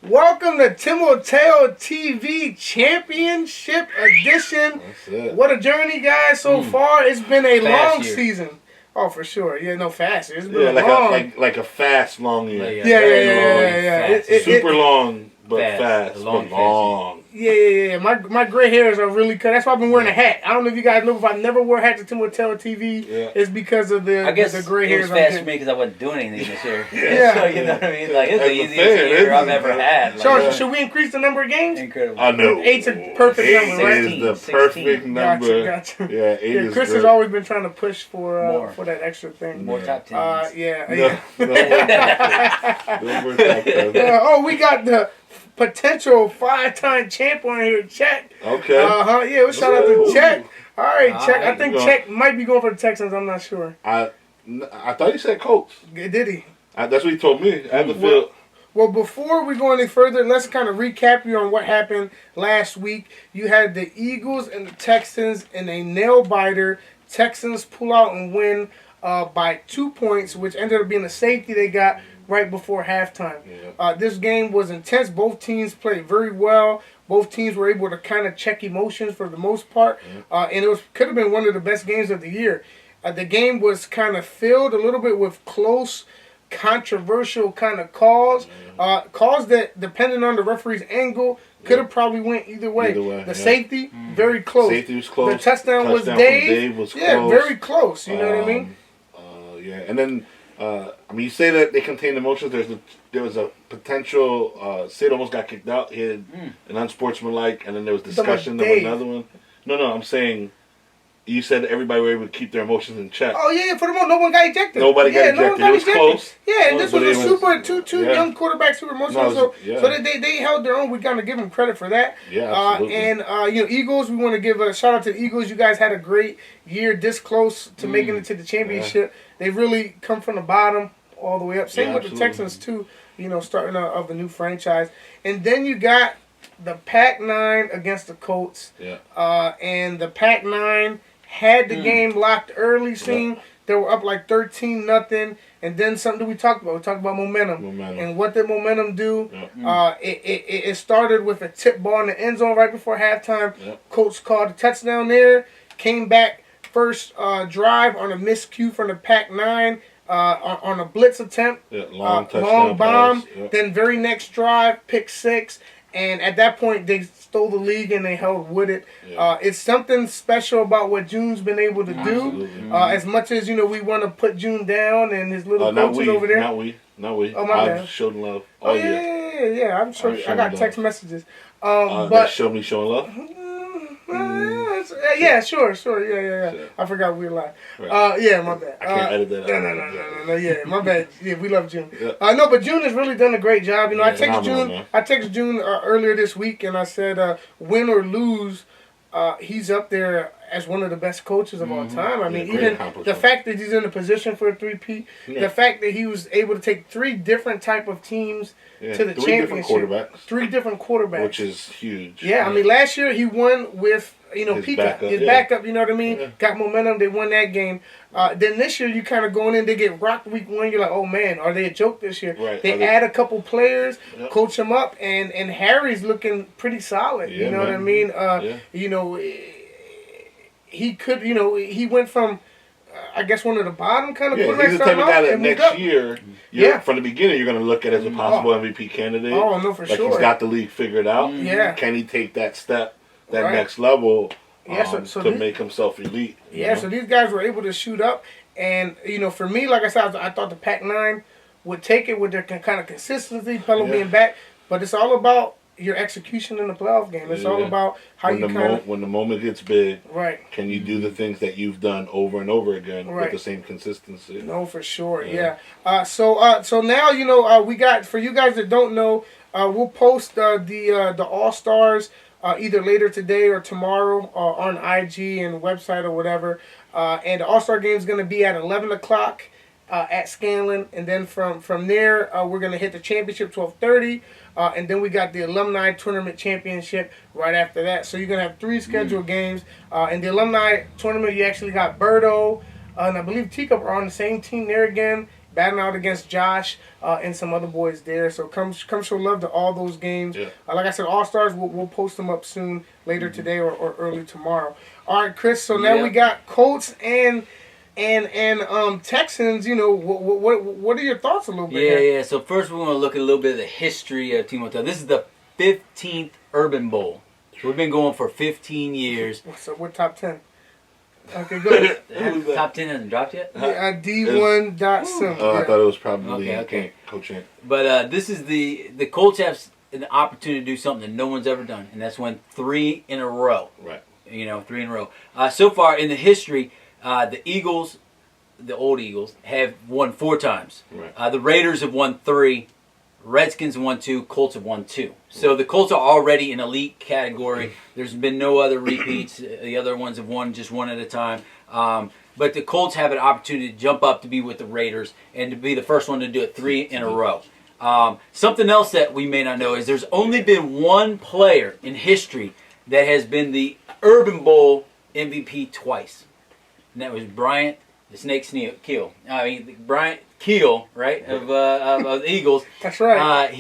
Welcome to Timoteo TV Championship Edition. That's it. What a journey, guys, so far. It's been a long year. season. Oh, for sure. Yeah, no, fast. It's been like a fast, long year. Yeah. Super long, but Fast. fast. Long, But long. Yeah. My gray hairs are really cut. That's why I've been wearing a hat. I don't know if you guys know, if I never wore a hat to Timoteo TV, it's because of the gray hairs. It was fast for me because I wasn't doing anything this year. Yeah. So, you know what I mean? Like, it's the As a easiest fan, year I've ever had. So, should we increase the number of games? Incredible. I know. 8's a perfect number, right? 8 is the perfect number. Gotcha. Yeah, 8 is Chris great. has always been trying to push for that extra thing. More top 10s. Yeah. No more top 10. We got the potential 5-time champ on here, Check. Okay. Yeah, shout out to Check. All right, Check. I Alright. think Check might be going for the Texans. I'm not sure. I thought you said Colts. Did he? That's what he told me. I had the feel. Well, before we go any further, let's kind of recap you on what happened last week. You had the Eagles and the Texans in a nail-biter. Texans pull out and win by 2 points, which ended up being a safety they got right before halftime. Yeah. This game was intense. Both teams played very well. Both teams were able to kind of check emotions for the most part. And it could have been one of the best games of the year. The game was kind of filled a little bit with close, controversial kind of calls. Calls that, depending on the referee's angle, could have probably went either way. The safety, very close. Safety was close. The touchdown was from Dave. was Yeah, close. very close. You know what I mean? Yeah, and then you say that they contain emotions. There was a potential. Sid almost got kicked out. He had an unsportsmanlike, and then there was discussion of another one. No, I'm saying. You said everybody were able to keep their emotions in check. Oh, yeah, for the most, no one got ejected. Nobody got ejected. It was close. Yeah, and this was a two young quarterbacks, super emotional. So they held their own. We got to give them credit for that. Yeah, absolutely. And, Eagles, we want to give a shout out to the Eagles. You guys had a great year this close to making it to the championship. Yeah. They really come from the bottom all the way up. Same with the Texans, too, starting of a new franchise. And then you got the Pac-9 against the Colts. Yeah. And the Pac-9 had the game locked early. They were up like 13-0, and then something we talked about. We talked about momentum. And what did momentum do? It started with a tip ball in the end zone right before halftime. Colts called a touchdown there. Came back first drive on a miscue from the Pac-9 on a blitz attempt. Long bomb. Then very next drive, pick 6. And at that point, they stole the league and they held with it. It's something special about what June's been able to do. As much as, we want to put June down and his little coaches over there. Not we. Oh, my bad. I've shown love. Yeah. I'm sure. I got text messages. But show me showing love? Yeah, sure. Yeah. I forgot we were live. Yeah, my bad. I can't edit that out. No. Yeah, my bad. Yeah, we love June. No, but June has really done a great job. I texted June earlier this week, and I said, win or lose, he's up there as one of the best coaches of all time. I mean, even the fact that he's in a position for a 3-peat, the fact that he was able to take 3 different type of teams to the championship. 3 different quarterbacks. Which is huge. Yeah, I mean, last year he won with, his backup, you know what I mean? Got momentum, they won that game. Then this year, you kind of going in, they get rocked week 1. You're like, oh, man, are they a joke this year? Right. They add a couple players, coach them up, and Harry's looking pretty solid. You know what I mean? He could, he went from, I guess, one of the bottom kind of quarterbacks. He's the type of guy that next year, from the beginning, you're going to look at as a possible MVP candidate. Oh, no, for sure. He's got the league figured out. Can he take that step, next level to make himself elite? So these guys were able to shoot up. And, for me, like I said, I thought the Pac-9 would take it with their kind of consistency, Pelo being back. But it's all about your execution in the playoff game. It's all about how when the moment gets big, can you do the things that you've done over and over again with the same consistency? No, for sure, So now we got, for you guys that don't know, we'll post the All-Stars either later today or tomorrow on IG and website or whatever. And the All-Star game is going to be at 11 o'clock. At Scanlon, and then from there we're gonna hit the championship 12:30, and then we got the alumni tournament championship right after that. So you're gonna have 3 scheduled games. In the alumni tournament, you actually got Birdo and I believe Teacup are on the same team there again. battling out against Josh and some other boys there. So come show love to all those games. Yeah. Like I said, All Stars, we'll post them up soon, later today or early tomorrow. All right, Chris. So now we got Colts and Texans. You know, what are your thoughts a little bit? Yeah. So first we're going to look at a little bit of the history of Timoteo. This is the 15th Urban Bowl. We've been going for 15 years. So we're top 10. Okay, good. Top 10 hasn't dropped yet? Yeah, D1.sim. Oh, I thought it was probably Okay. Coach Ant. But this is the Colts have an opportunity to do something that no one's ever done, and that's win 3 in a row. Right. You know, 3 in a row. So far in the history, the Eagles, the old Eagles, have won 4 times. Right. The Raiders have won 3. Redskins have won 2. Colts have won 2. So the Colts are already an elite category. There's been no other repeats. The other ones have won just 1 at a time. But the Colts have an opportunity to jump up to be with the Raiders and to be the first one to do it 3 in a row. Something else that we may not know is there's only been 1 player in history that has been the Urban Bowl MVP twice. And that was Bryant the Snake Keel. I mean, Bryant Keel, right, of the Eagles. That's right. So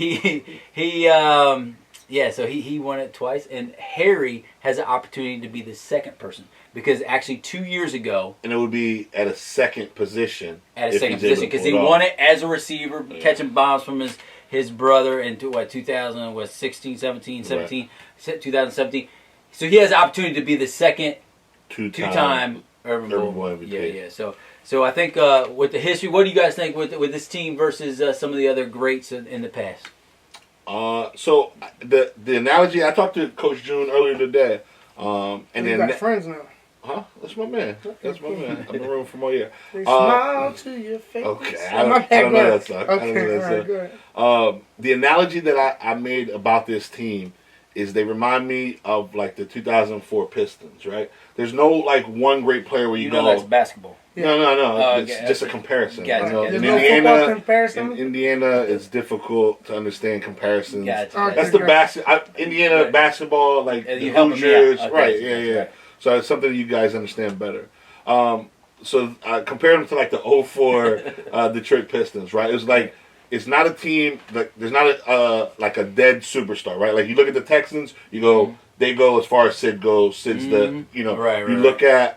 he won it twice. And Harry has an opportunity to be the second person. Because actually 2 years ago... And it would be at a second position. At a second position. Because he won it as a receiver, catching bombs from his brother in 2017. So he has the opportunity to be the second two-time Urban Bowl MVP. Yeah. So I think with the history, what do you guys think with this team versus some of the other greats in the past? So the analogy, I talked to Coach June earlier today. And you got friends now. Huh? That's my man. That's my man. I've been rooting for more year. They smile to your face. Okay. I don't know that song. Okay, all right, the analogy that I made about this team is they remind me of like the 2004 Pistons, right? There's no like one great player where you go. That's basketball. No. It's just a comparison. Gotcha. There's no football comparison? In Indiana, it's difficult to understand comparisons. Gotcha. That's the Indiana basketball, like the Hoosiers. Right, yeah. So it's something you guys understand better. So I compared them to like the 04 Detroit Pistons, right? It was like, it's not a team, like there's not a dead superstar, right? Like you look at the Texans, you go, they go as far as Sid goes. Sid's the, you look at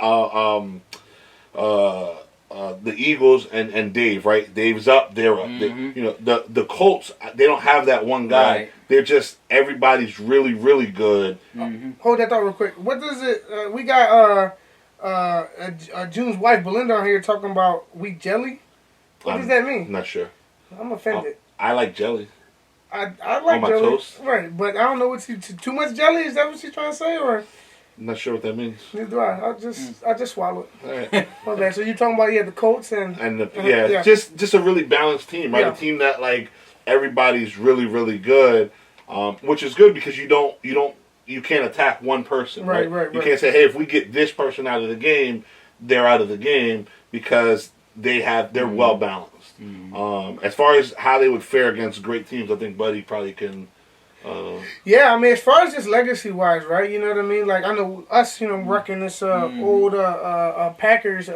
the Eagles and Dave, right? Dave's up, they're up. The Colts, they don't have that one guy. Right. They're just, everybody's really, really good. Hold that thought real quick. What does it? We got June's wife Belinda on here talking about wheat jelly. What does that mean? I'm not sure. I'm offended. I like jelly. I like on my jelly, toast. right? But I don't know too much jelly. Is that what she's trying to say, or? I'm not sure what that means. Neither do I. I just swallowed. All right. My bad. So you're talking about the Colts and just a really balanced team, right? Yeah. A team that like everybody's really, really good, which is good because you can't attack one person, right? You can't say, hey, if we get this person out of the game, they're out of the game because they're well balanced. As far as how they would fare against great teams, I think Buddy probably can. Yeah, I mean, as far as just legacy wise, right? You know what I mean? Like I know us, working this old Packers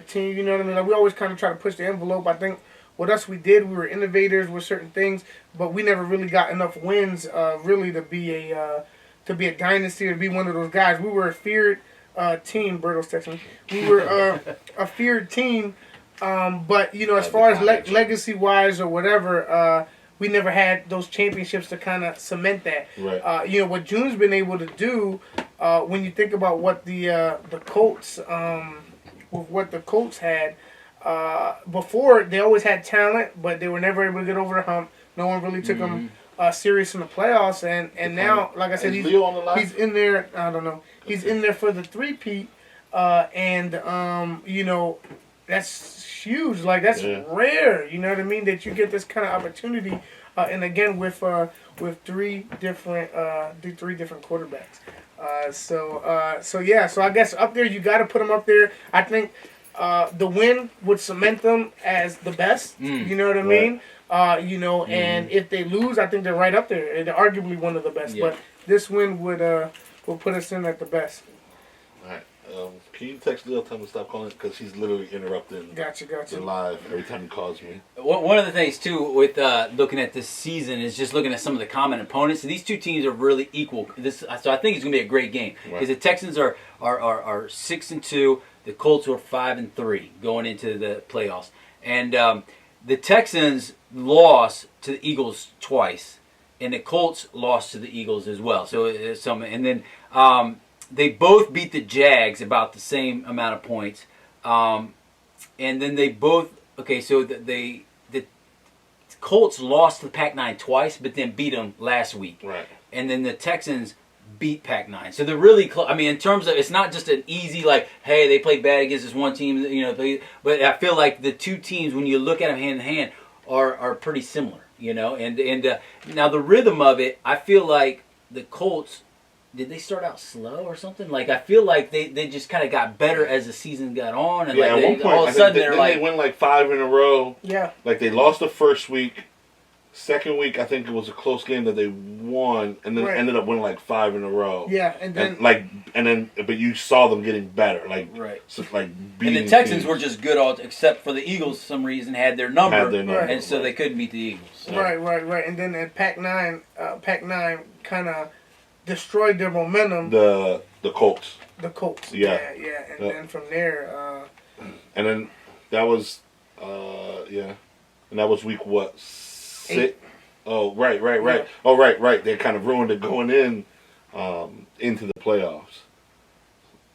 team. You know what I mean? Like we always kind of try to push the envelope. I think with us, we were innovators with certain things, but we never really got enough wins, really to be a dynasty or to be one of those guys. We were a feared team. Berto's texting me. We were a feared team, but as far as legacy wise or whatever. We never had those championships to kind of cement that. Right. What June's been able to do, when you think about what the Colts, what the Colts had before, they always had talent, but they were never able to get over the hump. No one really took them serious in the playoffs, and now, like I said, he's in there. I don't know. He's in there for the three-peat, that's huge. Like that's rare. You know what I mean? That you get this kind of opportunity, and again with three different quarterbacks. So I guess up there you got to put them up there. I think the win would cement them as the best. You know what I mean? And if they lose, I think they're right up there. They're arguably one of the best. Yeah. But this win would put us in at the best. All right. Can you text Leo, tell him to stop calling? Because he's literally interrupting Gotcha. the live every time he calls me. One of the things, too, with looking at this season is just looking at some of the common opponents. These two teams are really equal. So I think it's going to be a great game. Because the Texans are 6-2. The Colts are 5-3 going into the playoffs. And the Texans lost to the Eagles twice. And the Colts lost to the Eagles as well. So and then they both beat the Jags about the same amount of points. And then they both so the Colts lost to the Pac-9 twice, but then beat them last week. Right. And then the Texans beat Pac-9. So they're really close. I mean, in terms of, it's not just an easy, like, hey, they played bad against this one team, but I feel like the two teams, when you look at them hand in hand, are pretty similar, And now the rhythm of it, I feel like the Colts, did they start out slow or something? Like, I feel like they just kind of got better as the season got on. And at one point, all of a sudden they went like 5 in a row. Yeah. Like, they lost the first week. Second week, I think it was a close game that they won, and then ended up winning like 5 in a row. Yeah, but you saw them getting better, like beating. And the Texans teams. were just good, except for the Eagles. For some reason had their number, and so they couldn't beat the Eagles. So. Right. And then at Pac-9 kind of destroyed their momentum. The Colts. The Colts. Yeah. And then from there. And then that was, and that was week what? 6? Oh, right. Yeah. Oh, right. They kind of ruined it going into the playoffs.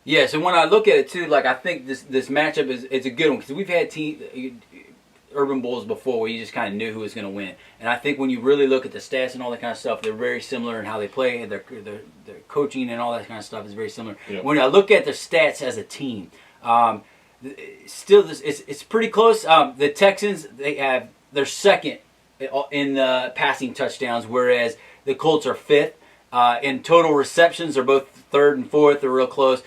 Yeah, so when I look at it too, like I think this matchup is a good one because we've had Urban Bowls before where you just kind of knew who was going to win, and I think when you really look at the stats and all that kind of stuff, they're very similar in how they play, their coaching and all that kind of stuff is very similar. Yep. When I look at their stats as a team, still it's pretty close. The Texans they're second in passing touchdowns, whereas the Colts are 5th. In total receptions, they're both 3rd and 4th. They're real close.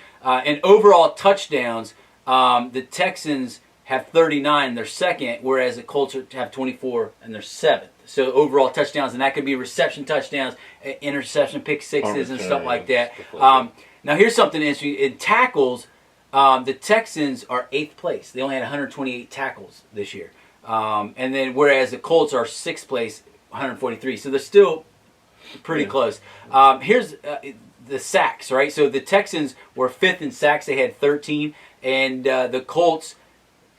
In overall touchdowns, the Texans have 39, they're 2nd, whereas the Colts have 24, and they're 7th. So overall touchdowns, and that could be reception touchdowns, interception, pick sixes, and stuff like that. Now here's something interesting. In tackles, the Texans are 8th place. They only had 128 tackles this year. And then whereas the Colts are 6th place, 143. So they're still pretty close. Here's the sacks, right? So the Texans were 5th in sacks. They had 13. And the Colts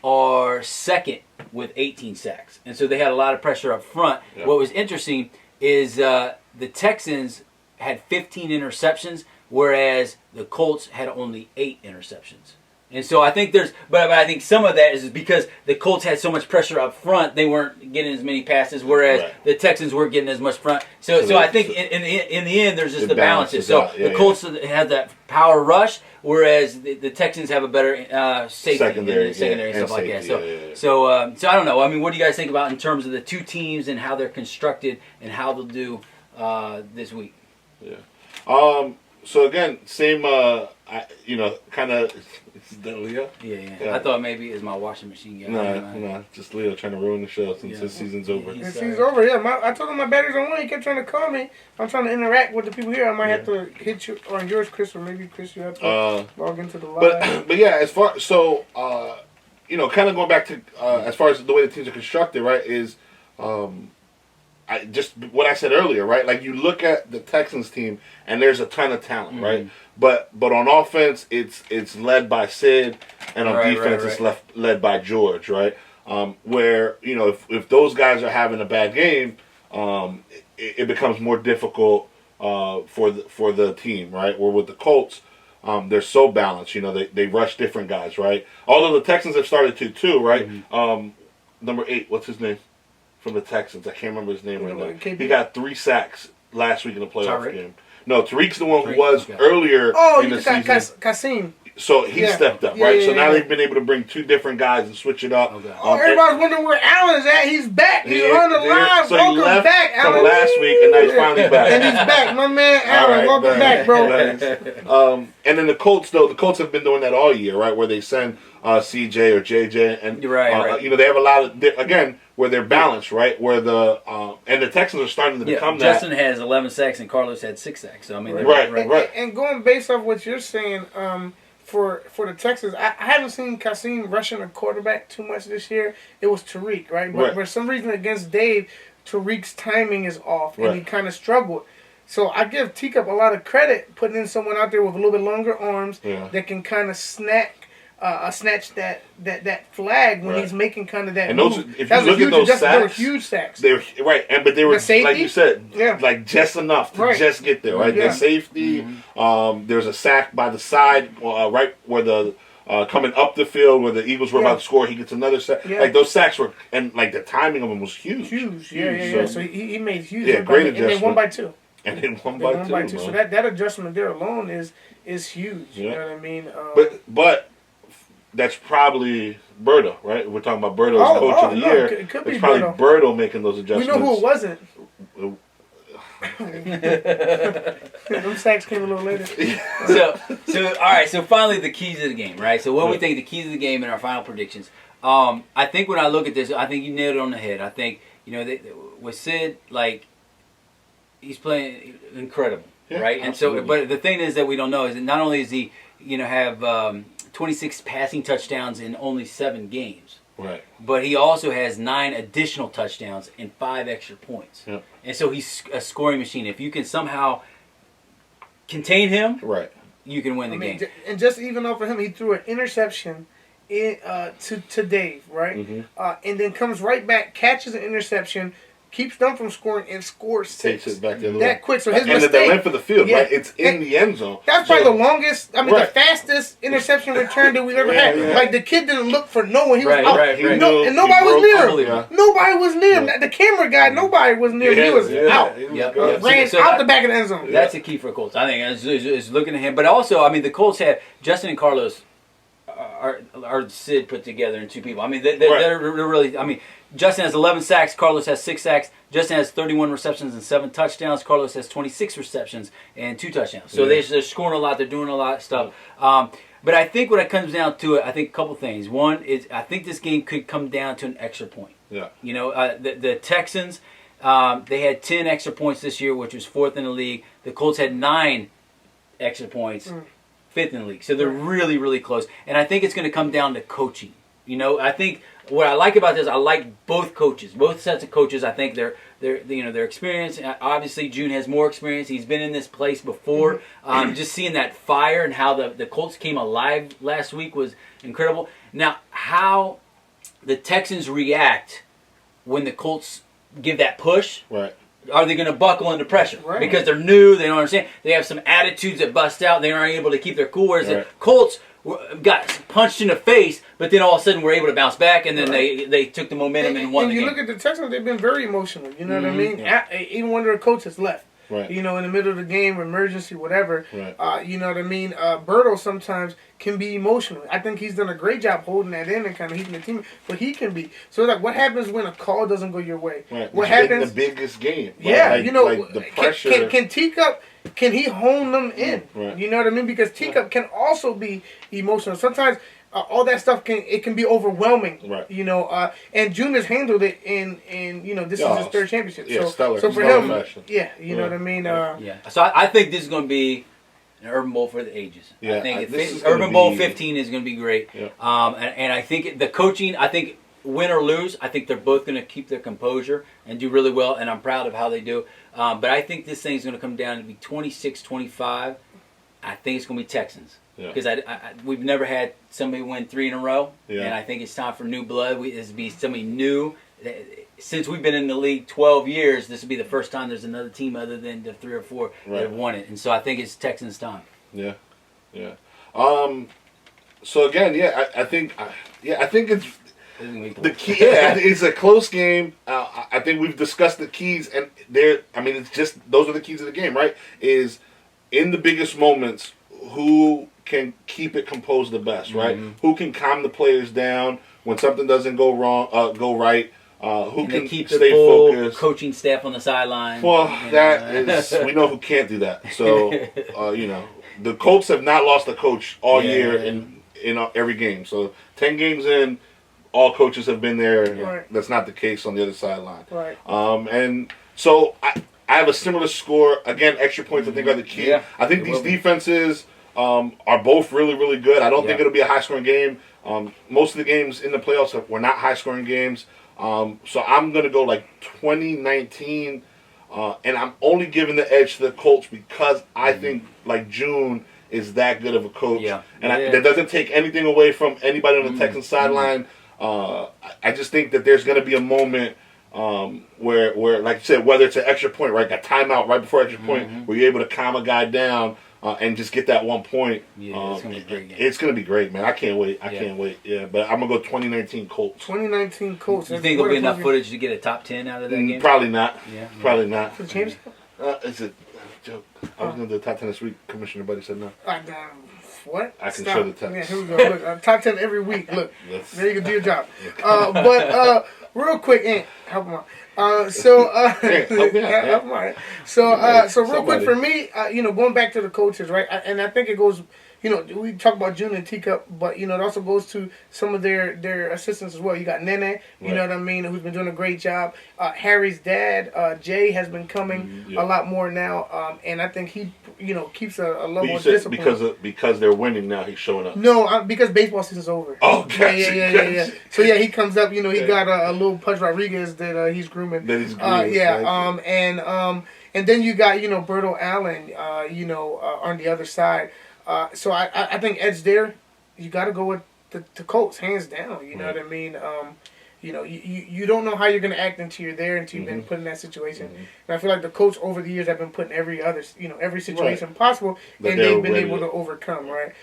are 2nd with 18 sacks. And so they had a lot of pressure up front. Yep. What was interesting is the Texans had 15 interceptions, whereas the Colts had only 8 interceptions. And so I think but I think some of that is because the Colts had so much pressure up front, they weren't getting as many passes, whereas the Texans weren't getting as much front. So I think in the end, there's just the balances. So the Colts have that power rush, whereas the Texans have a better safety secondary stuff like that. So I don't know. I mean, what do you guys think about in terms of the two teams and how they're constructed and how they'll do this week? Yeah. So again, same. Kind of. Is that Leo? Yeah. I thought maybe it's my washing machine guy. No, just Leo trying to ruin the show since the season's over. The season's over, yeah. I told him my battery's on 1. He kept trying to call me. I'm trying to interact with the people here. I might have to hit you on yours, Chris, or maybe Chris, you have to log into the live. But yeah, kind of going back to as far as the way the teams are constructed, right? Is just what I said earlier, right? Like you look at the Texans team, and there's a ton of talent, right? But on offense, it's led by Sid, and on defense, it's led by George, right? Where if those guys are having a bad game, it becomes more difficult for the team, right? Where with the Colts, they're so balanced. They rush different guys, right? Although the Texans have started to too, right? Number 8, what's his name? From the Texans. I can't remember his name right now. He got 3 sacks last week in the playoff game. No, Tariq's the one who was earlier in the season. Kasim. So he stepped up, right? So now they've been able to bring 2 different guys and switch it up. Everybody's wondering where Allen's at. He's back. He's on the line. So he left back, from last week, and now he's finally back. And he's back. My man Allen, welcome back, bro. And then the Colts have been doing that all year, right? Where they send CJ or JJ, and they have a lot of again where they're balanced, right? Where and the Texans are starting to become that. Justin has 11 sacks and Carlos had 6 sacks. So I mean, right. And going based off what you're saying, for the Texans, I haven't seen Kasim rushing a quarterback too much this year. It was Tariq, right? But for some reason against Dave, Tariq's timing is off, and he kind of struggled. So I give Teacup a lot of credit putting in someone out there with a little bit longer arms that can kind of snatch that flag when he's making kind of that and move. Those, if you look at those sacks, they were huge sacks. They were but they were like you said, like just enough to just get there, right? The safety. There's a sack by the side, right where the coming up the field where the Eagles were about to score. He gets another sack. Like those sacks were, and like the timing of them was huge. Huge. So he made huge. Great adjustment. And they won by 2. And then one by two. So that adjustment there alone is huge. You know what I mean? But that's probably Berto, right? We're talking about Berto as coach of the year. It could be it's probably Berto making those adjustments. We know who it wasn't. Them sacks came a little later. So all right. So finally, the keys of the game, right? So what we think the keys of the game and our final predictions. I think when I look at this, I think you nailed it on the head. I think with Sid, like, he's playing incredible, right? And absolutely. so, but the thing is that we don't know is that not only does he, have 26 passing touchdowns in only 7 games, right? But he also has 9 additional touchdowns and 5 extra points. Yep. And so he's a scoring machine. If you can somehow contain him, right, you can win the game. And just even off of him, he threw an interception to Dave, right? And then comes right back, catches an interception, keeps them from scoring, and scores 6. Takes it back that quick. So his and mistake. the length of the field, right? It's in the end zone. That's probably the longest. I mean, the fastest interception return that we ever had. Like the kid didn't look for no one. He was out, and nobody was near him. Nobody was near him. The camera guy, nobody was near him. He was out. Ran out the back of the end zone. That's the key for Colts. I think is looking at him, but also, I mean, the Colts have Justin and Carlos. Are Sid put together in 2 people. I mean, they're really. I mean, Justin has 11 sacks. Carlos has 6 sacks. Justin has 31 receptions and 7 touchdowns. Carlos has 26 receptions and 2 touchdowns. So they're scoring a lot. They're doing a lot of stuff. But I think when it comes down to it, I think a couple things. One is I think this game could come down to an extra point. Yeah. The Texans, they had 10 extra points this year, which was 4th in the league. The Colts had 9 extra points. 5th in the league. So they're really, really close. And I think it's going to come down to coaching. I think what I like about this, I like both coaches, both sets of coaches. I think they're experienced. Obviously, June has more experience. He's been in this place before. Just seeing that fire and how the Colts came alive last week was incredible. Now, how the Texans react when the Colts give that push. Right. Are they going to buckle under pressure? Right. Because they're new, they don't understand. They have some attitudes that bust out. They aren't able to keep their cool. Whereas the Colts got punched in the face, but then all of a sudden were able to bounce back, and then they took the momentum and won the game. And you look at the Texans, they've been very emotional. You know what I mean? Even when their coach has left. Right. In the middle of the game, emergency, whatever. Right. You know what I mean? Berto sometimes can be emotional. I think he's done a great job holding that in and kind of heating the team, but he can be. So, like, what happens when a call doesn't go your way? Right. What happens? The biggest game. Yeah, like the pressure. Can Teacup? Can he hone them in? Right. You know what I mean? Because Teacup can also be emotional. Sometimes all that stuff can be overwhelming. Right. And June has handled it in this is his 3rd championship. Yeah, stellar. So for him, you know what I mean. So I think this is going to be an Urban Bowl for the ages. Yeah, I think Urban Bowl 15 is going to be great. Yeah. And I think the coaching, I think win or lose, I think they're both going to keep their composure and do really well, and I'm proud of how they do. But I think this thing's going to come down to be 26-25. I think it's going to be Texans. Because we've never had somebody win 3 in a row, and I think it's time for new blood. It's be somebody new. Since we've been in the league 12 years, this will be the first time there's another team other than the 3 or 4 that have won it, and so I think it's Texans' time. Yeah. So again, I think it's the key. It's a close game. I think we've discussed the keys, and it's just those are the keys of the game, right? Is in the biggest moments, who can keep it composed the best, right? Who can calm the players down when something doesn't go right? Who can keep stay the full focused? Coaching staff on the sideline. Well, we know who can't do that. So, the Colts have not lost a coach all year in every game. So 10 games in, all coaches have been there. Right. That's not the case on the other sideline. Right. And so I have a similar score. Again, extra points I think are the key. Yeah, I think these defenses are both really, really good. I don't think it'll be a high-scoring game. Most of the games in the playoffs were not high-scoring games. So I'm going to go like 2019, and I'm only giving the edge to the Colts because I think like June is that good of a coach. Yeah. And that doesn't take anything away from anybody on the Texans sideline. I just think that there's going to be a moment where, like you said, whether it's an extra point, right, a timeout right before extra point, where you're able to calm a guy down and just get that 1 point. Yeah, it's going to be a great game. It's going to be great, man. I can't wait. I can't wait. Yeah, but I'm going to go 2019 Colts. 2019 Colts. You think there'll be enough footage to get a top 10 out of that game? Probably not. Yeah. Probably not. For the championship? It's a joke. I was going to do the top 10 this week. Commissioner Buddy said no. What? I can show the text. Yeah, here we go. Look, top 10 every week. Look, there you can do your job. But real quick, Ant, help him out. So real quick for me, going back to the coaches, right? And I think it goes, we talk about June and Teacup, but it also goes to some of their assistants as well. You got Nene, you know what I mean, who's been doing a great job. Harry's dad, Jay, has been coming a lot more now, and I think he, keeps a level of discipline. Because they're winning now, he's showing up. No, because baseball season's over. Oh, gotcha, yeah. So he comes up. He got a little Pudge Rodriguez that he's grooming. And then you got Berto Allen, on the other side. So I think Ed's there. You got to go with the Colts, hands down. You know what I mean? You don't know how you're going to act until you're there, until you've been put in that situation. And I feel like the Colts over the years have been put in every situation possible, and they've been able to overcome, right?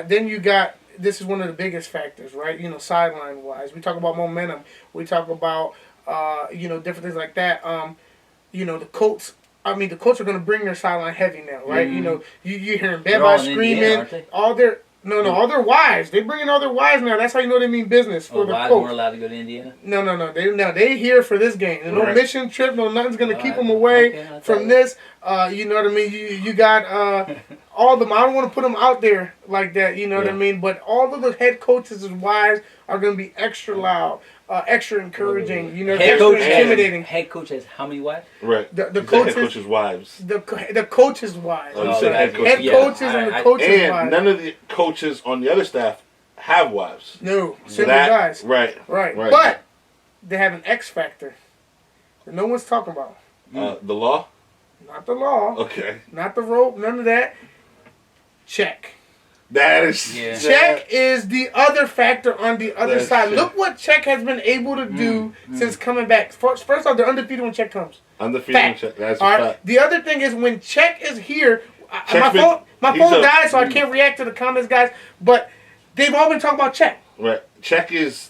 Then you got, this is one of the biggest factors, right? Sideline-wise. We talk about momentum. We talk about, different things like that. The Colts... the Colts are going to bring their sideline heavy now, right? You hearing Baba screaming, all their wives. They bring in all their wives now. That's how you know they mean business for the Colts. Weren't allowed to go to Indiana. No. They here for this game. And no mission trip. No, nothing's going to keep them away from this. You know what I mean? You got all them. I don't want to put them out there like that. You know what I mean? But all of the head coaches' wives are going to be extra loud. Extra encouraging, extra intimidating. Head coach has how many wives? Right. The head coach's wives. The coach's wives. Oh, you said head coaches and the coach's wives. And none of the coaches on the other staff have wives. No, single guys. Right. But they have an X factor that no one's talking about. The law? Not the law. Okay. Not the rope. None of that. Check. That is Check is the other factor on the other side. True. Look what Check has been able to do since coming back. First off, they're undefeated when Check comes. Undefeated when Check. That's a fact. The other thing is when Check is here, my phone died, so I can't react to the comments, guys. But they've all been talking about Check. Right. Check is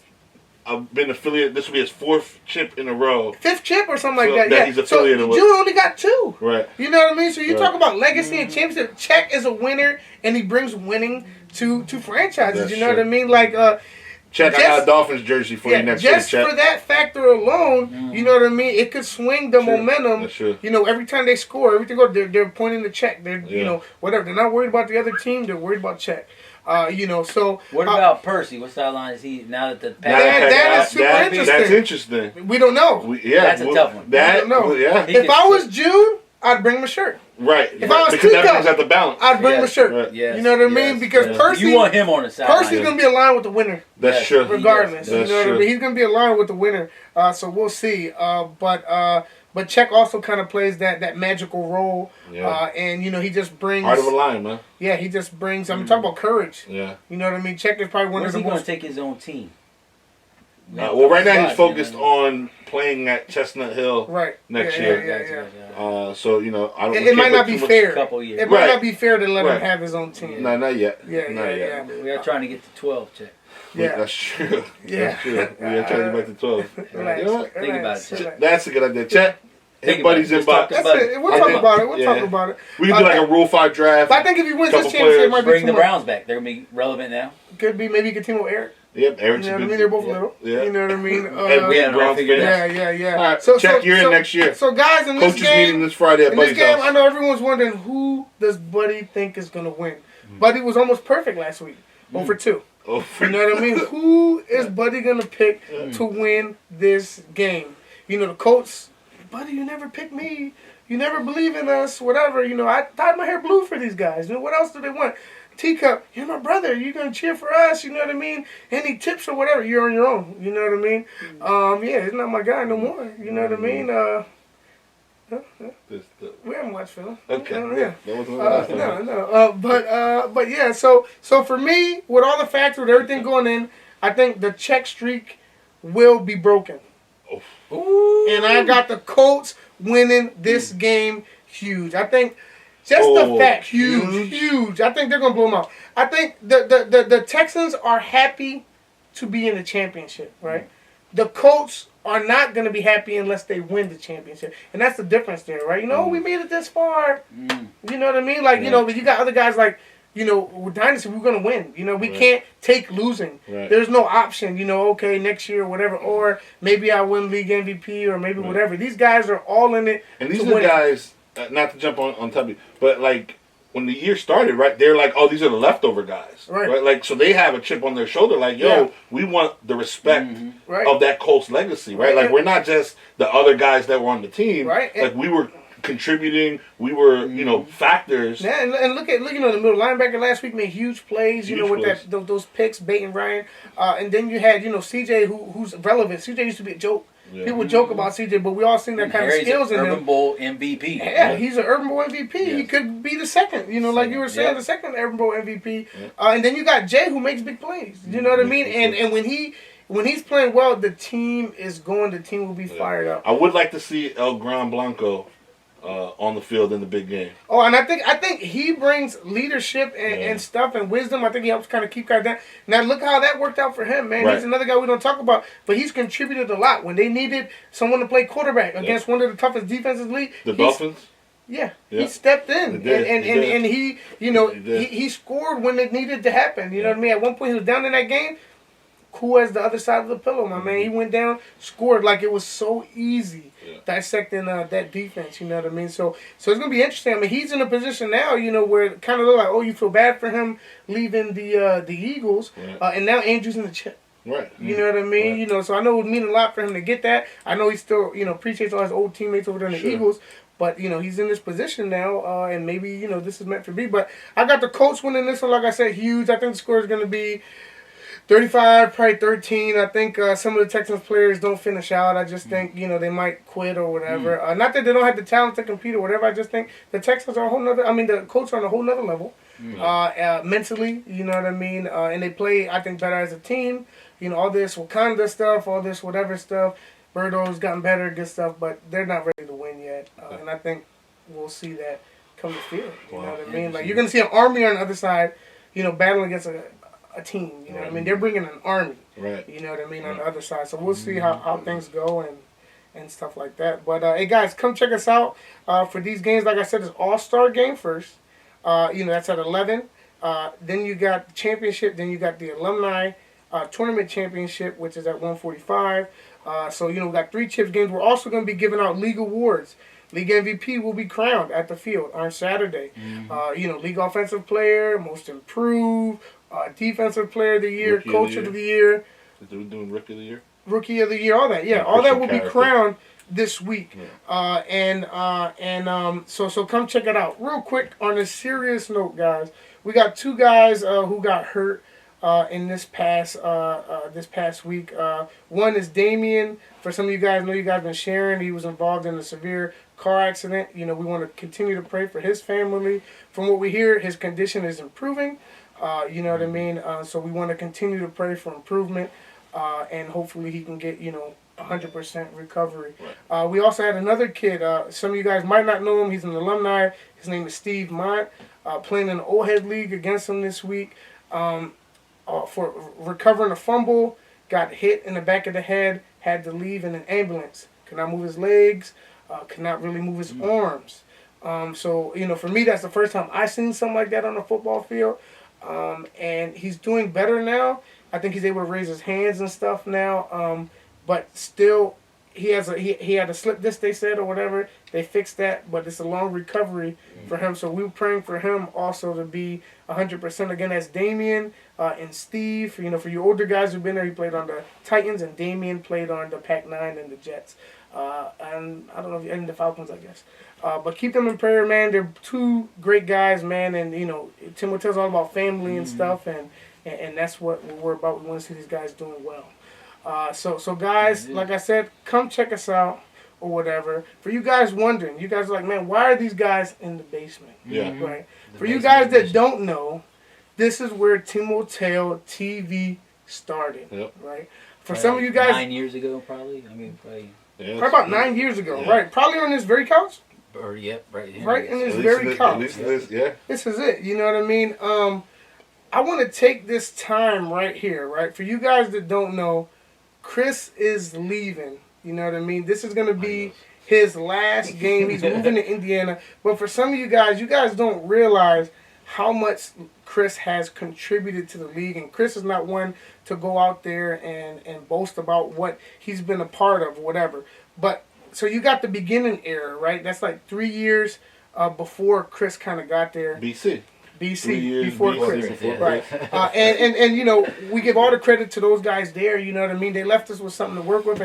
been affiliated. This will be his 4th chip in a row. 5th chip or something like that. Yeah. He's affiliated with. June only got 2. Right. You know what I mean? So you talk about legacy and championship. Check is a winner, and he brings winning to franchises. That's you know true. what I mean? Like Check, I got a Dolphins jersey for you next year. Just for that factor alone, you know what I mean? It could swing the momentum. That's true. Every time they score, everything goes. They're pointing to Check. They're whatever. They're not worried about the other team. They're worried about Check. So what about Percy? What sideline is he now that the that is super interesting. That's interesting. We don't know. That's a tough one. We don't know. Yeah. If I was June, I'd bring him a shirt. Right. If I was because that brings out the balance. I'd bring him a shirt. Right. Yes. You know what I mean? Because Percy, you want him on the side. Percy's gonna be aligned with the winner. That's true. Regardless, you know what I mean? He's gonna be aligned with the winner. So we'll see. But Check also kind of plays that magical role. Yeah. And he just brings heart of a lion, man. Yeah, he just brings. I'm talking about courage. Yeah. You know what I mean? Check is probably one of the most. He's gonna take his own team. Well, right now he's focused on playing at Chestnut Hill next year. So I don't. It might not be fair. Couple years. It might not be fair to let him have his own team. No, not yet. Yeah. We are trying to get to 12, Check. Yeah, that's true. Yeah, that's true. We are trying to get back to 12. Relax, you know what? Think about it. Check. That's a good idea. Check. His buddy's inbox. That's it. We'll talk about it. We'll talk about it. We can do like a Rule 5 draft. But I think if he wins this championship, it might be bring the Browns back. They're gonna be relevant now. Could be maybe you could team with Eric. Yep, Eric's you know what I mean? They're both little. Yeah. You know what I mean? Yeah. All right, Check, you're in next year. So guys, in this Coaches game, meeting this Friday at Buddy's house. I know everyone's wondering who does Buddy think is going to win. Buddy was almost perfect last week. 0 for 2. You know what I mean? Who is Buddy going to pick to win this game? The Colts, Buddy, you never pick me. You never believe in us, whatever. I dyed my hair blue for these guys. What else do they want? Teacup, you're my brother. You're going to cheer for us. You know what I mean? Any tips or whatever, you're on your own. You know what I mean? Yeah, he's not my guy no more. You know what I mean? We haven't watched film. Okay. But yeah, so for me, with all the factors, with everything going in, I think the check streak will be broken. Ooh. And I got the Colts winning this game huge. I think just the fact, huge. I think they're going to blow them out. I think the Texans are happy to be in the championship, right? The Colts are not going to be happy unless they win the championship. And that's the difference there, right? You know, we made it this far. You know what I mean? Like, you know, but you got other guys like, you know, with Dynasty, we're going to win. You know, we can't take losing. There's no option, you know, okay, next year or whatever. Or maybe I win league MVP or maybe whatever. These guys are all in it. And these are the guys, not to jump on top of you, but like, when the year started, right, they're like, oh, these are the leftover guys. Right? Like, so they have a chip on their shoulder, like, yo, we want the respect of that Colts legacy, right? Like, we're not just the other guys that were on the team. Right. Like, we were contributing, we were, you know, factors. Yeah, and look, you know, the middle linebacker last week made huge plays, you know, with those picks, Bait and Ryan. And then you had, you know, CJ, who's relevant. CJ used to be a joke. Yeah. People joke about CJ, but we all seen that kind of skills in him. Urban Bowl MVP. Yeah, he's an Urban Bowl MVP. Yes. He could be the second, you know, like you were saying, the second Urban Bowl MVP. And then you got Jay, who makes big plays. You know what I mean? And when he's playing well, the team is going. The team will be fired up. I would like to see El Gran Blanco on the field in the big game. Oh, and I think he brings leadership and stuff and wisdom. I think he helps kind of keep guys down. Now look how that worked out for him, man. He's another guy we don't talk about, but he's contributed a lot when they needed someone to play quarterback against one of the toughest defenses in the league. The Dolphins. Yeah, he stepped in, and he, you know, he scored when it needed to happen. You know what I mean? At one point, he was down in that game. Cool as the other side of the pillow, my man. He went down, scored like it was so easy dissecting that defense. You know what I mean? So it's gonna be interesting. I mean, he's in a position now, you know, where it kind of look like, oh, you feel bad for him leaving the Eagles, and now Andrew's in the chip. Right. You know what I mean? You know, so I know it would mean a lot for him to get that. I know he still, you know, appreciates all his old teammates over there in the Eagles. But, you know, he's in this position now, and maybe, you know, this is meant to be. But I got the Colts winning this one, like I said, huge. I think the score is going to be 35, probably 13. I think some of the Texans players don't finish out. I just think, you know, they might quit or whatever. Not that they don't have the talent to compete or whatever. I just think the Texans are a whole nother, I mean, the Colts are on a whole nother level. Mentally, you know what I mean? And they play, I think, better as a team. You know, all this Wakanda stuff, all this whatever stuff. Birdo's gotten better, good stuff, but they're not ready to win yet. And I think we'll see that come to field. You know what I mean? Like, you're going to see an army on the other side, you know, battling against a team. You know what I mean? They're bringing an army. Right. You know what I mean? On the other side. So we'll see how things go and stuff like that. But, hey, guys, come check us out for these games. Like I said, it's All-Star game first. You know, that's at 11. Then you got the championship. Then you got the alumni tournament championship, which is at 145. So, you know, we got 3 chips games. We're also going to be giving out league awards. League MVP will be crowned at the field on Saturday. You know, league offensive player, most improved, defensive player of the year, coach of the year. Are we doing rookie of the year? Rookie of the year, all that. Yeah, all that will be crowned this week. So come check it out. Real quick, on a serious note, guys, we got 2 guys who got hurt in this past week. One is Damien. For some of you guys know, you guys have been sharing. He was involved in a severe car accident. You know, we want to continue to pray for his family. From what we hear, his condition is improving. You know what I mean? So we want to continue to pray for improvement, and hopefully he can get, you know, 100% recovery. We also had another kid. Some of you guys might not know him. He's an alumni. His name is Steve Mott, playing in the Old Head League against him this week. For recovering a fumble, got hit in the back of the head, had to leave in an ambulance. Could not move his legs, could not really move his arms. So, you know, for me, that's the first time I seen something like that on a football field. And he's doing better now. I think he's able to raise his hands and stuff now. But still, he had a slip disc, they said, or whatever. They fixed that, but it's a long recovery for him. So we were praying for him also to be 100%. Again, that's Damian and Steve. You know, for you older guys who've been there, he played on the Titans, and Damian played on the Pac-9 and the Jets. And I don't know if and the Falcons, I guess. But keep them in prayer, man. They're two great guys, man. And, you know, Timoteo's all about family and stuff, and that's what we're about. We want to see these guys doing well. So guys, like I said, come check us out or whatever. For you guys wondering, you guys are like, man, why are these guys in the basement? Yeah. Right. For you guys that don't know, this is where Timoteo TV started. Yep. Right. For some of you guys, 9 years ago, probably. I mean, probably about 9 years ago, right? Probably on this very couch. Or right here. Right in this very couch. This is it. You know what I mean? I want to take this time right here, right? For you guys that don't know, Chris is leaving. You know what I mean? This is going to be his last game. He's moving to Indiana. But for some of you guys don't realize how much Chris has contributed to the league. And Chris is not one to go out there and boast about what he's been a part of, whatever. But so you got the beginning era, right? That's like 3 years before Chris kind of got there. BC before Chris, right? And you know, we give all the credit to those guys there. You know what I mean? They left us with something to work with,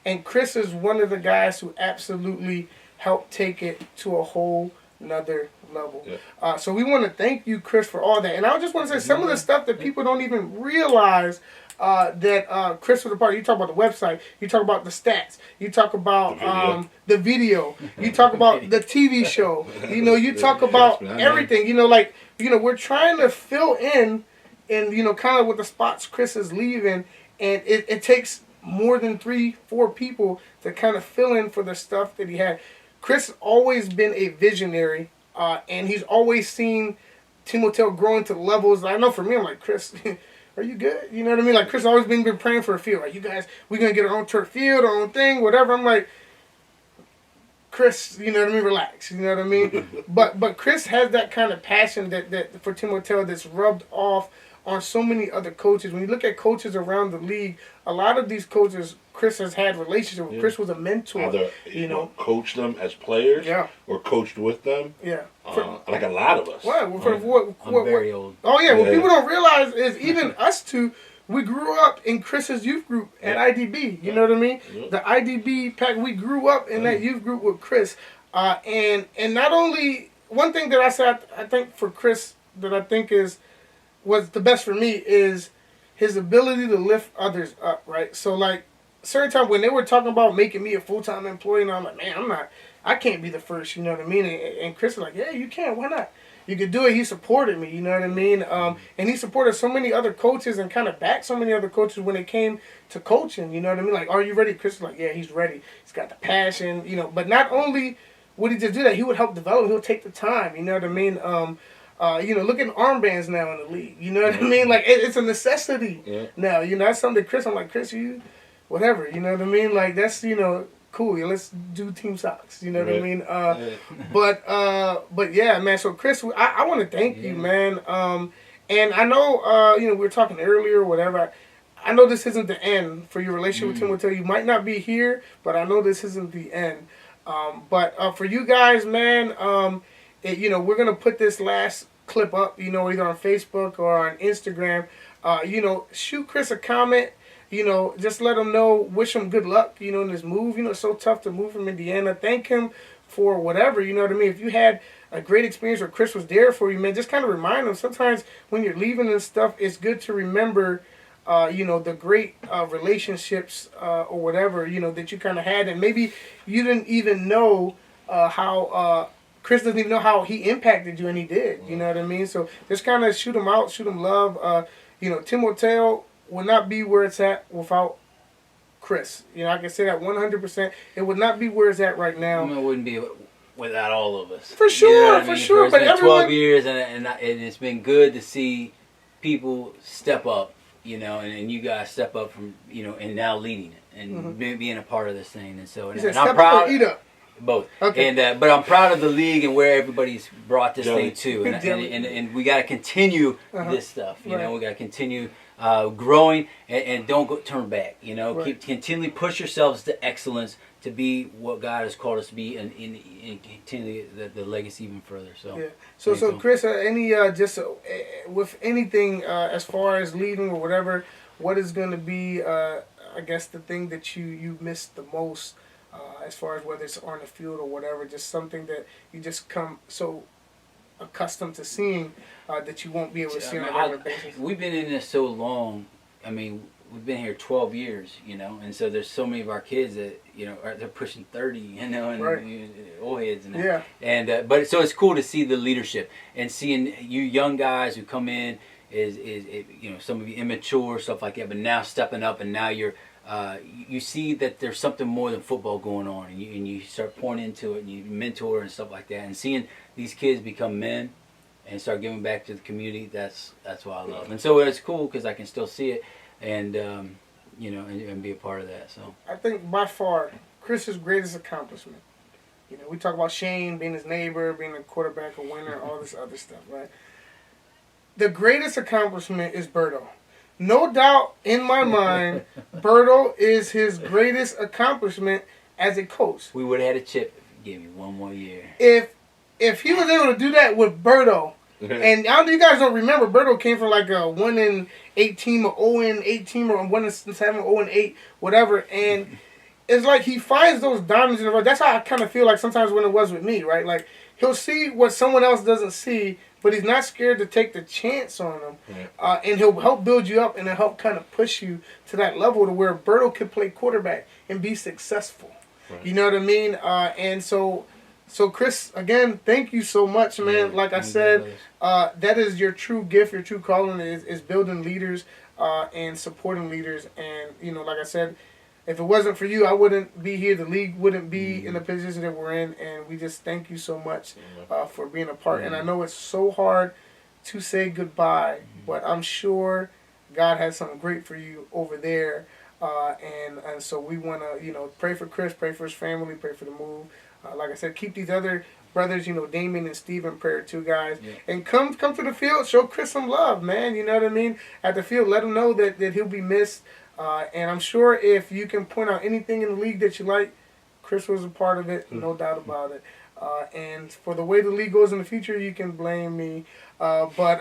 and Chris is one of the guys who absolutely helped take it to a whole another level. Yeah. So we want to thank you, Chris, for all that. And I just want to say some of the stuff that people don't even realize that Chris was a part of. You talk about the website. You talk about the stats. You talk about the video. You talk about the TV show. You know, you talk about everything. You know, like, you know, we're trying to fill in, you know, kind of with the spots Chris is leaving. And it takes more than 3-4 people to kind of fill in for the stuff that he had. Chris has always been a visionary, and he's always seen Timoteo grow into levels. I know for me, I'm like, Chris, are you good? You know what I mean? Like, Chris has always been praying for a field. Like, you guys, we're going to get our own turf field, our own thing, whatever. I'm like, Chris, you know what I mean? Relax. You know what I mean? But Chris has that kind of passion that for Timoteo that's rubbed off on so many other coaches. When you look at coaches around the league, a lot of these coaches Chris has had relationships with. Yeah. Chris was a mentor. Either, you know, coached them as players, or coached with them. Yeah, like a lot of us. Well, I'm very old. Oh yeah, what people don't realize is even us two, we grew up in Chris's youth group at IDB. You know what I mean? Yeah. The IDB pack. We grew up in that youth group with Chris, and not only one thing that I said, I think for Chris that I think was the best for me is his ability to lift others up. Right, so like. Certain time when they were talking about making me a full-time employee, and I'm like, man, I can't be the first, you know what I mean? And Chris was like, yeah, you can, why not? You could do it. He supported me, you know what I mean? And he supported so many other coaches and kind of backed so many other coaches when it came to coaching, you know what I mean? Like, are you ready? Chris was like, yeah, he's ready. He's got the passion, you know. But not only would he just do that, he would help develop. He'll take the time, you know what I mean? You know, look at armbands now in the league, you know what I mean? Like, it's a necessity now, you know. That's something that Chris, I'm like, Chris, you... whatever, you know what I mean? Like, that's, you know, cool. Yeah, let's do team socks, you know what I mean? But yeah, man. So Chris, I want to thank you, man. And I know, you know, we were talking earlier, whatever. I know this isn't the end for your relationship with Timoteo. You might not be here, but I know this isn't the end. But for you guys, man, you know, we're gonna put this last clip up, you know, either on Facebook or on Instagram. You know, shoot Chris a comment. You know, just let him know, wish him good luck, you know, in this move. You know, it's so tough to move from Indiana. Thank him for whatever, you know what I mean? If you had a great experience where Chris was there for you, man, just kind of remind him. Sometimes when you're leaving and stuff, it's good to remember, you know, the great relationships or whatever, you know, that you kind of had. And maybe you didn't even know how Chris doesn't even know how he impacted you, and he did, you know what I mean? So just kind of shoot him out, shoot him love. You know, Timoteo would not be where it's at without Chris. You know, I can say that 100%. It would not be where it's at right now. I mean, it wouldn't be without all of us. For sure, you know for sure. But everyone... 12 years, and it's been good to see people step up, you know, and you guys step up from, you know, and now leading it and being a part of this thing. And so, and I'm proud. Eat up. Both. Okay. And but I'm proud of the league and where everybody's brought this thing to, and we got to continue this stuff. You know, we got to continue growing and don't turn back. You know, keep continually push yourselves to excellence to be what God has called us to be, and continue the legacy even further. So yeah. So Chris, any just with anything as far as leading or whatever, what is going to be I guess the thing that you missed the most? As far as whether it's on the field or whatever, just something that you just come so accustomed to seeing that you won't be able to see on a regular basis. We've been in this so long. I mean, we've been here 12 years, you know, and so there's so many of our kids that, you know, they're pushing 30, you know, and old heads and that. Yeah. And but so it's cool to see the leadership and seeing you young guys who come in is you know, some of you immature stuff like that, but now stepping up and now you're. You see that there's something more than football going on, and you start pouring into it, and you mentor and stuff like that, and seeing these kids become men and start giving back to the community. That's what I love, and so it's cool because I can still see it, and you know, and be a part of that. So I think by far Chris's greatest accomplishment. You know, we talk about Shane being his neighbor, being a quarterback, a winner, all this other stuff, right? The greatest accomplishment is Berto. No doubt in my mind, Berto is his greatest accomplishment as a coach. We would have had a chip if you gave me one more year. If he was able to do that with Berto, and I know you guys don't remember, Berto came from like a 1-8 team, or 0-8 team, or 1-7, 0-8, whatever, and it's like he finds those diamonds in the rough. That's how I kind of feel like sometimes when it was with me, right? Like he'll see what someone else doesn't see, but he's not scared to take the chance on them. And he'll help build you up and he'll help kind of push you to that level to where Berto could play quarterback and be successful. Right. You know what I mean? And so Chris, again, thank you so much, man. Like I said, that is your true gift, your true calling is building leaders and supporting leaders. And, you know, like I said, if it wasn't for you, I wouldn't be here. The league wouldn't be in the position that we're in. And we just thank you so much for being a part. And I know it's so hard to say goodbye, but I'm sure God has something great for you over there. And so we want to, you know, pray for Chris, pray for his family, pray for the move. Like I said, keep these other brothers, you know, Damien and Steve in prayer too, guys. Yeah. And come to the field, show Chris some love, man. You know what I mean? At the field, let him know that he'll be missed. And I'm sure if you can point out anything in the league that you like, Chris was a part of it, no doubt about it. And for the way the league goes in the future, you can blame me. But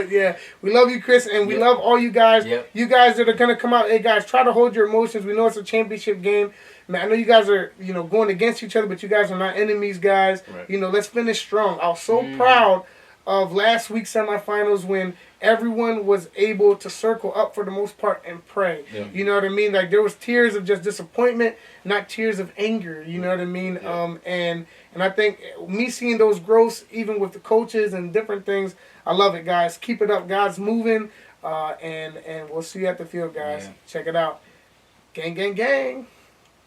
yeah, we love you, Chris, and we love all you guys. You guys that are going to come out, hey, guys, try to hold your emotions. We know it's a championship game. Man, I know you guys are, you know, going against each other, but you guys are not enemies, guys. Right. You know, let's finish strong. I was so proud of last week's semifinals when everyone was able to circle up for the most part and pray. Yeah. You know what I mean? Like there was tears of just disappointment, not tears of anger. You know what I mean? Yeah. And I think me seeing those growths, even with the coaches and different things, I love it, guys. Keep it up, God's moving. And we'll see you at the field, guys. Yeah. Check it out. Gang, gang, gang.